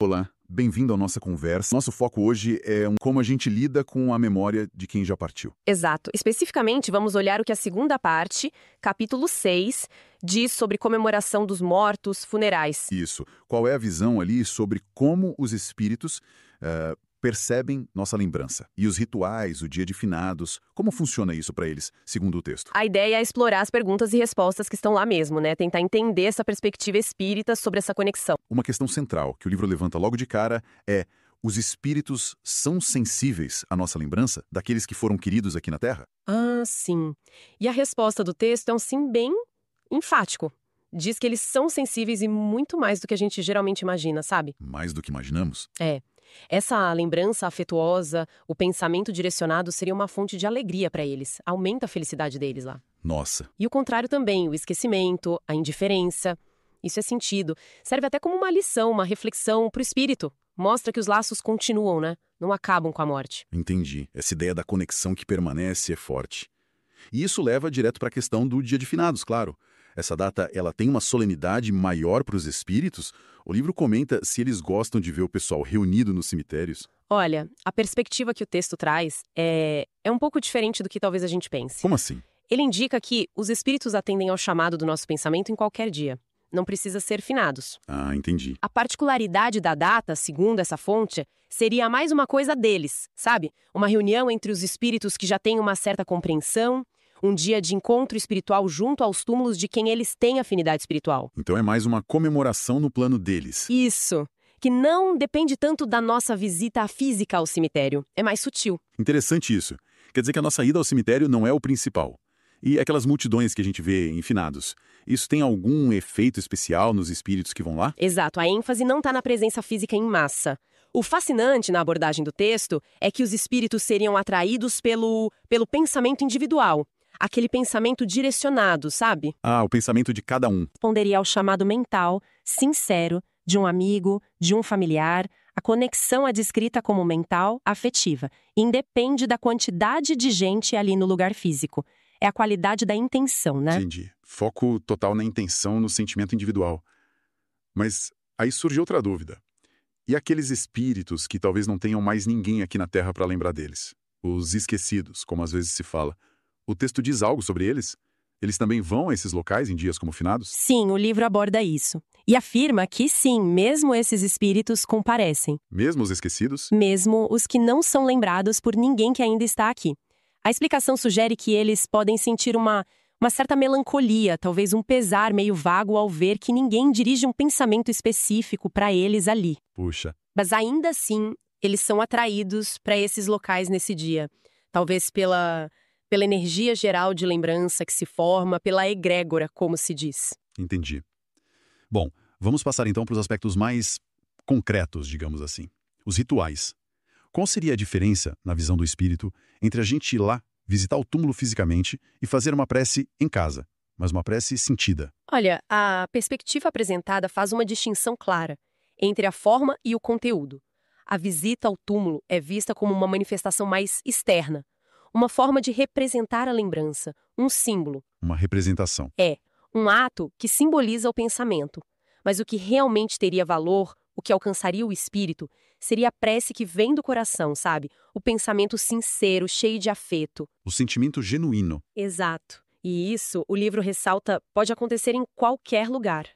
Olá, bem-vindo à nossa conversa. Nosso foco hoje é como a gente lida com a memória de quem já partiu. Exato. Especificamente, vamos olhar o que a segunda parte, capítulo 6, diz sobre comemoração dos mortos, funerais. Isso. Qual é a visão ali sobre como os espíritos percebem nossa lembrança? E os rituais, o dia de finados, como funciona isso para eles, segundo o texto? A ideia é explorar as perguntas e respostas que estão lá mesmo, né? Tentar entender essa perspectiva espírita sobre essa conexão. Uma questão central que o livro levanta logo de cara é: os espíritos são sensíveis à nossa lembrança daqueles que foram queridos aqui na Terra? Ah, sim. E a resposta do texto é um sim bem enfático. Diz que eles são sensíveis e muito mais do que a gente geralmente imagina, sabe? Mais do que imaginamos? É. Essa lembrança afetuosa, o pensamento direcionado seria uma fonte de alegria para eles. Aumenta a felicidade deles lá. Nossa. E o contrário também, o esquecimento, a indiferença. Isso é sentido. Serve até como uma lição, uma reflexão para o espírito. Mostra que os laços continuam, né? Não acabam com a morte. Entendi. Essa ideia da conexão que permanece é forte. E isso leva direto para a questão do dia de finados, claro. Essa data, ela tem uma solenidade maior para os espíritos? O livro comenta se eles gostam de ver o pessoal reunido nos cemitérios. Olha, a perspectiva que o texto traz é um pouco diferente do que talvez a gente pense. Como assim? Ele indica que os espíritos atendem ao chamado do nosso pensamento em qualquer dia. Não precisa ser finados. Ah, entendi. A particularidade da data, segundo essa fonte, seria mais uma coisa deles, sabe? Uma reunião entre os espíritos que já têm uma certa compreensão, um dia de encontro espiritual junto aos túmulos de quem eles têm afinidade espiritual. Então é mais uma comemoração no plano deles. Isso, que não depende tanto da nossa visita física ao cemitério. É mais sutil. Interessante isso. Quer dizer que a nossa ida ao cemitério não é o principal. E aquelas multidões que a gente vê em finados, isso tem algum efeito especial nos espíritos que vão lá? Exato, a ênfase não está na presença física em massa. O fascinante na abordagem do texto é que os espíritos seriam atraídos pelo pensamento individual. Aquele pensamento direcionado, sabe? Ah, o pensamento de cada um. Responderia ao chamado mental, sincero, de um amigo, de um familiar. A conexão é descrita como mental, afetiva. Independe da quantidade de gente ali no lugar físico. É a qualidade da intenção, né? Entendi. Foco total na intenção, no sentimento individual. Mas aí surge outra dúvida. E aqueles espíritos que talvez não tenham mais ninguém aqui na Terra para lembrar deles? Os esquecidos, como às vezes se fala. O texto diz algo sobre eles? Eles também vão a esses locais em dias como finados? Sim, o livro aborda isso. E afirma que sim, mesmo esses espíritos comparecem. Mesmo os esquecidos? Mesmo os que não são lembrados por ninguém que ainda está aqui. A explicação sugere que eles podem sentir uma certa melancolia, talvez um pesar meio vago ao ver que ninguém dirige um pensamento específico para eles ali. Puxa. Mas ainda assim, eles são atraídos para esses locais nesse dia. Talvez pela energia geral de lembrança que se forma, pela egrégora, como se diz. Entendi. Bom, vamos passar então para os aspectos mais concretos, digamos assim. Os rituais. Qual seria a diferença, na visão do espírito, entre a gente ir lá, visitar o túmulo fisicamente e fazer uma prece em casa, mas uma prece sentida? Olha, a perspectiva apresentada faz uma distinção clara entre a forma e o conteúdo. A visita ao túmulo é vista como uma manifestação mais externa, uma forma de representar a lembrança, um símbolo. Uma representação. É, um ato que simboliza o pensamento. Mas o que realmente teria valor, o que alcançaria o espírito, seria a prece que vem do coração, sabe? O pensamento sincero, cheio de afeto. O sentimento genuíno. Exato. E isso, o livro ressalta, pode acontecer em qualquer lugar.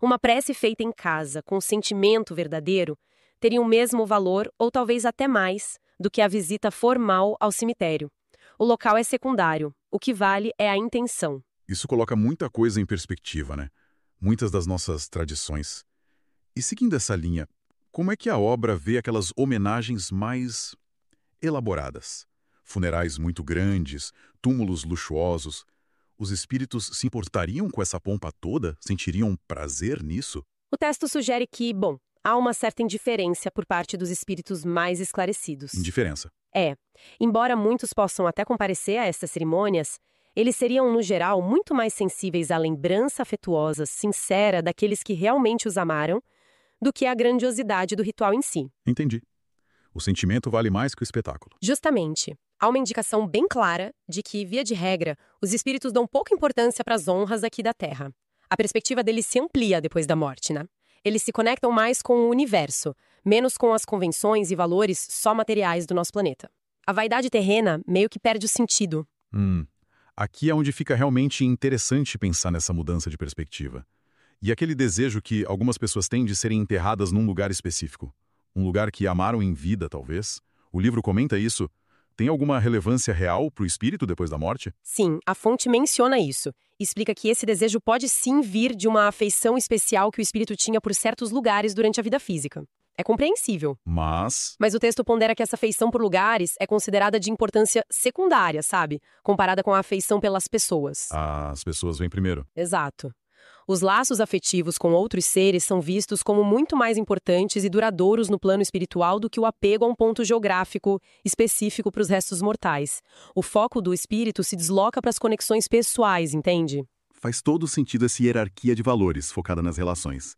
Uma prece feita em casa, com sentimento verdadeiro, teria o mesmo valor, ou talvez até mais, do que a visita formal ao cemitério. O local é secundário. O que vale é a intenção. Isso coloca muita coisa em perspectiva, né? Muitas das nossas tradições. E seguindo essa linha, como é que a obra vê aquelas homenagens mais elaboradas? Funerais muito grandes, túmulos luxuosos. Os espíritos se importariam com essa pompa toda? Sentiriam prazer nisso? O texto sugere que, há uma certa indiferença por parte dos espíritos mais esclarecidos. Indiferença. Embora muitos possam até comparecer a estas cerimônias, eles seriam, no geral, muito mais sensíveis à lembrança afetuosa, sincera daqueles que realmente os amaram, do que à grandiosidade do ritual em si. Entendi. O sentimento vale mais que o espetáculo. Justamente. Há uma indicação bem clara de que, via de regra, os espíritos dão pouca importância para as honras aqui da Terra. A perspectiva deles se amplia depois da morte, né? Eles se conectam mais com o universo, menos com as convenções e valores só materiais do nosso planeta. A vaidade terrena meio que perde o sentido. Aqui é onde fica realmente interessante pensar nessa mudança de perspectiva. E aquele desejo que algumas pessoas têm de serem enterradas num lugar específico. Um lugar que amaram em vida, talvez. O livro comenta isso. Tem alguma relevância real para o espírito depois da morte? Sim, a fonte menciona isso. Explica que esse desejo pode sim vir de uma afeição especial que o espírito tinha por certos lugares durante a vida física. É compreensível. Mas Mas o texto pondera que essa afeição por lugares é considerada de importância secundária, sabe? Comparada com a afeição pelas pessoas. as pessoas vêm primeiro. Exato. Os laços afetivos com outros seres são vistos como muito mais importantes e duradouros no plano espiritual do que o apego a um ponto geográfico específico para os restos mortais. O foco do espírito se desloca para as conexões pessoais, entende? Faz todo sentido essa hierarquia de valores focada nas relações.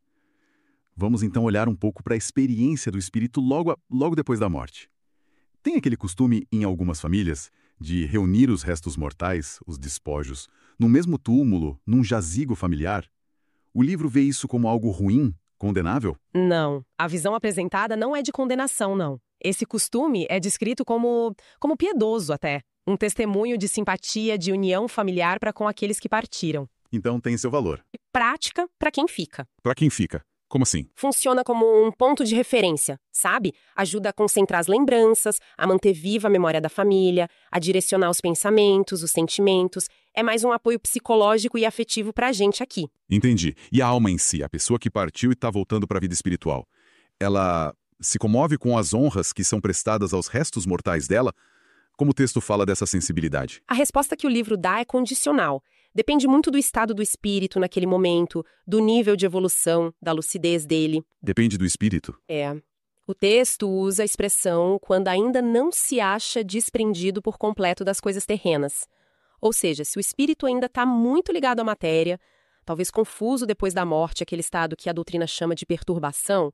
Vamos então olhar um pouco para a experiência do espírito logo depois da morte. Tem aquele costume, em algumas famílias, de reunir os restos mortais, os despojos, no mesmo túmulo, num jazigo familiar? O livro vê isso como algo ruim, condenável? Não. A visão apresentada não é de condenação, não. Esse costume é descrito como piedoso até. Um testemunho de simpatia, de união familiar para com aqueles que partiram. Então tem seu valor. E prática para quem fica. Para quem fica? Como assim? Funciona como um ponto de referência, sabe? Ajuda a concentrar as lembranças, a manter viva a memória da família, a direcionar os pensamentos, os sentimentos. É mais um apoio psicológico e afetivo pra gente aqui. Entendi. E a alma em si, a pessoa que partiu e está voltando para a vida espiritual, ela se comove com as honras que são prestadas aos restos mortais dela? Como o texto fala dessa sensibilidade? A resposta que o livro dá é condicional. Depende muito do estado do espírito naquele momento, do nível de evolução, da lucidez dele. Depende do espírito? É. O texto usa a expressão quando ainda não se acha desprendido por completo das coisas terrenas. Ou seja, se o espírito ainda está muito ligado à matéria, talvez confuso depois da morte, aquele estado que a doutrina chama de perturbação,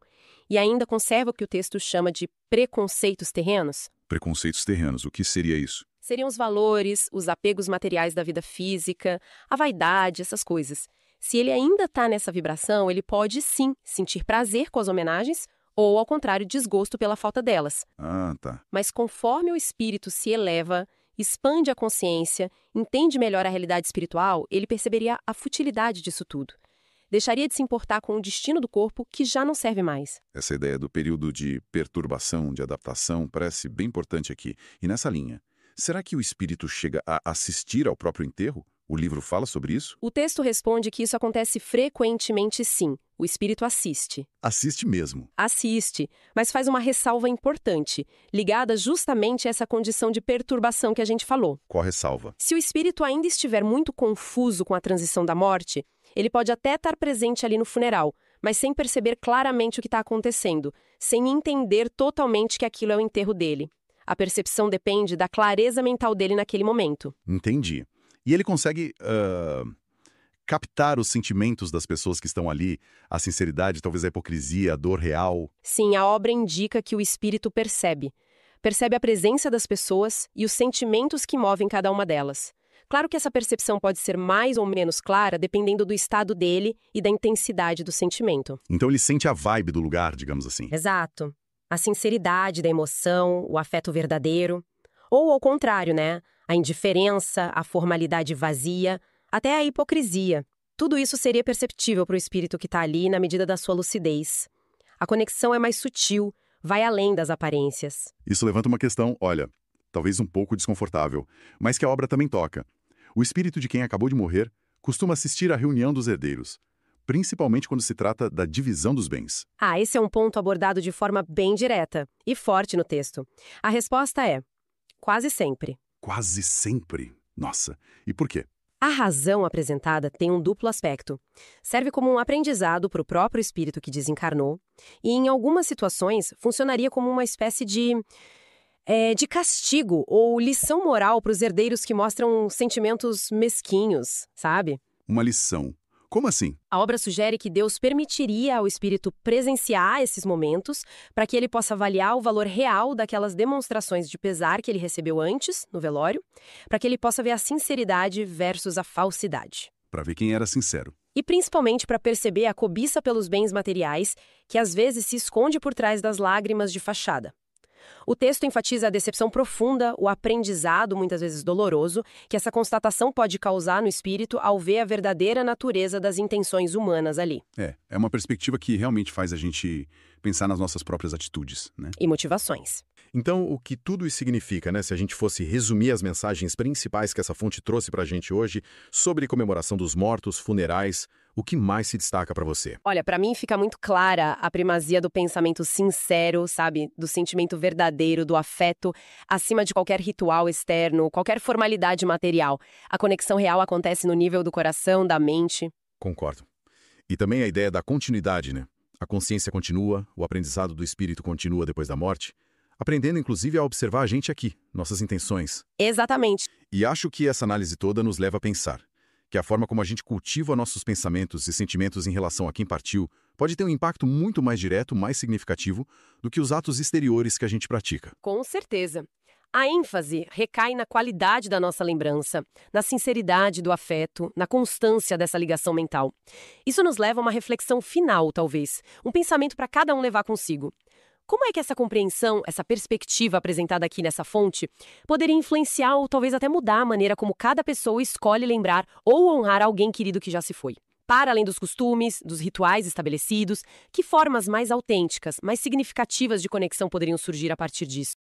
e ainda conserva o que o texto chama de preconceitos terrenos. Preconceitos terrenos, o que seria isso? Seriam os valores, os apegos materiais da vida física, a vaidade, essas coisas. Se ele ainda está nessa vibração, ele pode sim sentir prazer com as homenagens ou, ao contrário, desgosto pela falta delas. Ah, tá. Mas conforme o espírito se eleva, expande a consciência, entende melhor a realidade espiritual, ele perceberia a futilidade disso tudo. Deixaria de se importar com o destino do corpo que já não serve mais. Essa ideia do período de perturbação, de adaptação, parece bem importante aqui. E nessa linha, será que o espírito chega a assistir ao próprio enterro? O livro fala sobre isso? O texto responde que isso acontece frequentemente, sim. O espírito assiste. Assiste mesmo. Assiste, mas faz uma ressalva importante, ligada justamente a essa condição de perturbação que a gente falou. Qual ressalva? Se o espírito ainda estiver muito confuso com a transição da morte, ele pode até estar presente ali no funeral, mas sem perceber claramente o que está acontecendo, sem entender totalmente que aquilo é o enterro dele. A percepção depende da clareza mental dele naquele momento. Entendi. E ele consegue captar os sentimentos das pessoas que estão ali, a sinceridade, talvez a hipocrisia, a dor real? Sim, a obra indica que o espírito percebe. Percebe a presença das pessoas e os sentimentos que movem cada uma delas. Claro que essa percepção pode ser mais ou menos clara dependendo do estado dele e da intensidade do sentimento. Então ele sente a vibe do lugar, digamos assim. Exato. A sinceridade da emoção, o afeto verdadeiro. Ou ao contrário, né? A indiferença, a formalidade vazia, até a hipocrisia. Tudo isso seria perceptível para o espírito que está ali na medida da sua lucidez. A conexão é mais sutil, vai além das aparências. Isso levanta uma questão, olha, talvez um pouco desconfortável, mas que a obra também toca. O espírito de quem acabou de morrer costuma assistir à reunião dos herdeiros, principalmente quando se trata da divisão dos bens. Esse é um ponto abordado de forma bem direta e forte no texto. A resposta é: quase sempre. Quase sempre? Nossa, e por quê? A razão apresentada tem um duplo aspecto. Serve como um aprendizado para o próprio espírito que desencarnou e, em algumas situações, funcionaria como uma espécie de castigo ou lição moral para os herdeiros que mostram sentimentos mesquinhos, sabe? Uma lição. Como assim? A obra sugere que Deus permitiria ao espírito presenciar esses momentos para que ele possa avaliar o valor real daquelas demonstrações de pesar que ele recebeu antes, no velório, para que ele possa ver a sinceridade versus a falsidade. Para ver quem era sincero. E principalmente para perceber a cobiça pelos bens materiais, que às vezes se esconde por trás das lágrimas de fachada. O texto enfatiza a decepção profunda, o aprendizado, muitas vezes doloroso, que essa constatação pode causar no espírito ao ver a verdadeira natureza das intenções humanas ali. É uma perspectiva que realmente faz a gente pensar nas nossas próprias atitudes, né? E motivações. Então, o que tudo isso significa, né? Se a gente fosse resumir as mensagens principais que essa fonte trouxe pra gente hoje sobre comemoração dos mortos, funerais, o que mais se destaca pra você? Olha, para mim fica muito clara a primazia do pensamento sincero, sabe? Do sentimento verdadeiro, do afeto, acima de qualquer ritual externo, qualquer formalidade material. A conexão real acontece no nível do coração, da mente. Concordo. E também a ideia da continuidade, né? A consciência continua, o aprendizado do espírito continua depois da morte, aprendendo inclusive a observar a gente aqui, nossas intenções. Exatamente. E acho que essa análise toda nos leva a pensar que a forma como a gente cultiva nossos pensamentos e sentimentos em relação a quem partiu pode ter um impacto muito mais direto, mais significativo do que os atos exteriores que a gente pratica. Com certeza. A ênfase recai na qualidade da nossa lembrança, na sinceridade do afeto, na constância dessa ligação mental. Isso nos leva a uma reflexão final, talvez, um pensamento para cada um levar consigo. Como é que essa compreensão, essa perspectiva apresentada aqui nessa fonte, poderia influenciar ou talvez até mudar a maneira como cada pessoa escolhe lembrar ou honrar alguém querido que já se foi? Para além dos costumes, dos rituais estabelecidos, que formas mais autênticas, mais significativas de conexão poderiam surgir a partir disso?